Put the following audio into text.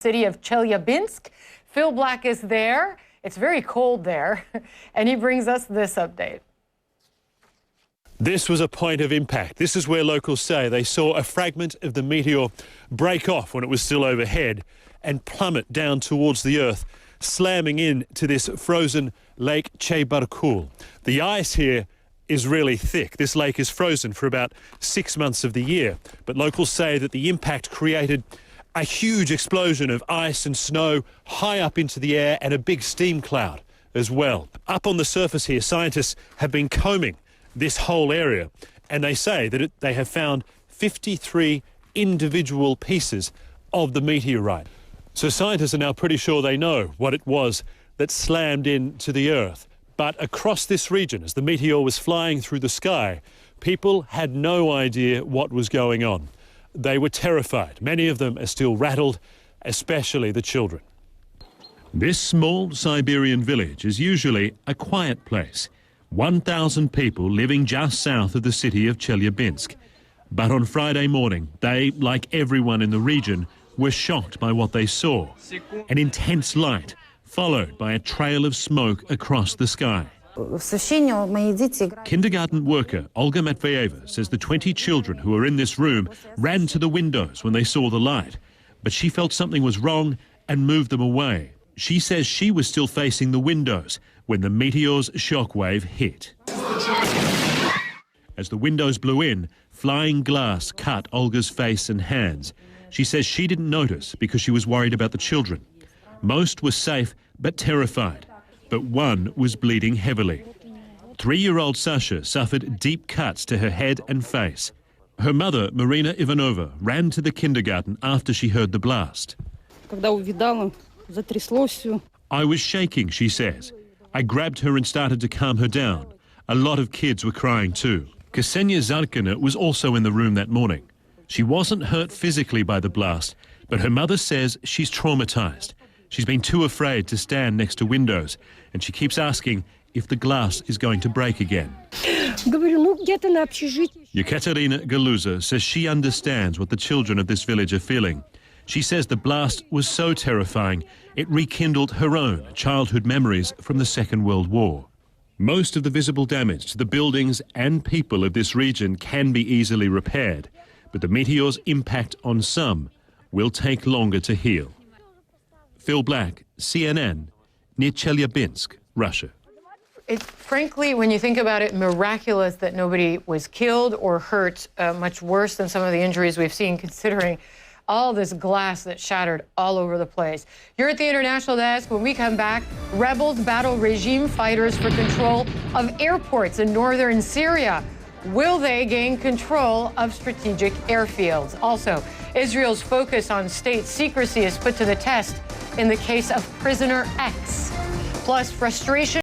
City of Chelyabinsk. Phil Black is there. It's very cold there, and he brings us this update. This was a point of impact. This is where locals say they saw a fragment of the meteor break off when it was still overhead and plummet down towards the earth, slamming into this frozen Lake Chelyabinsk. The ice here is really thick. This lake is frozen for about 6 months of the year, but locals say that the impact created a huge explosion of ice and snow high up into the air and a big steam cloud as well. Up on the surface here, scientists have been combing this whole area, and they say that they have found 53 individual pieces of the meteorite. So scientists are now pretty sure they know what it was that slammed into the earth. But across this region, as the meteor was flying through the sky, people had no idea what was going on. They were terrified. Many of them are still rattled, especially the children. This small Siberian village is usually a quiet place. 1,000 people living just south of the city of Chelyabinsk. But on Friday morning, they, like everyone in the region, were shocked by what they saw. An intense light, followed by a trail of smoke across the sky. Kindergarten worker Olga Matveyeva says the 20 children who were in this room ran to the windows when they saw the light, but she felt something was wrong and moved them away. She says she was still facing the windows when the meteor's shockwave hit. As the windows blew in, flying glass cut Olga's face and hands. She says she didn't notice because she was worried about the children. Most were safe but terrified, but one was bleeding heavily. 3-year-old Sasha suffered deep cuts to her head and face. Her mother, Marina Ivanova, ran to the kindergarten after she heard the blast. I was shaking, she says. I grabbed her and started to calm her down. A lot of kids were crying too. Ksenia Zarkina was also in the room that morning. She wasn't hurt physically by the blast, but her mother says she's traumatized. She's been too afraid to stand next to windows, and she keeps asking if the glass is going to break again. Yekaterina Galuza says she understands what the children of this village are feeling. She says the blast was so terrifying, it rekindled her own childhood memories from the Second World War. Most of the visible damage to the buildings and people of this region can be easily repaired, but the meteor's impact on some will take longer to heal. Phil Black, CNN, near Chelyabinsk, Russia. It's frankly, when you think about it, miraculous that nobody was killed or hurt, much worse than some of the injuries we've seen, considering all this glass that shattered all over the place. You're at the International Desk. When we come back, rebels battle regime fighters for control of airports in northern Syria. Will they gain control of strategic airfields? Also, Israel's focus on state secrecy is put to the test in the case of prisoner X. Plus, frustration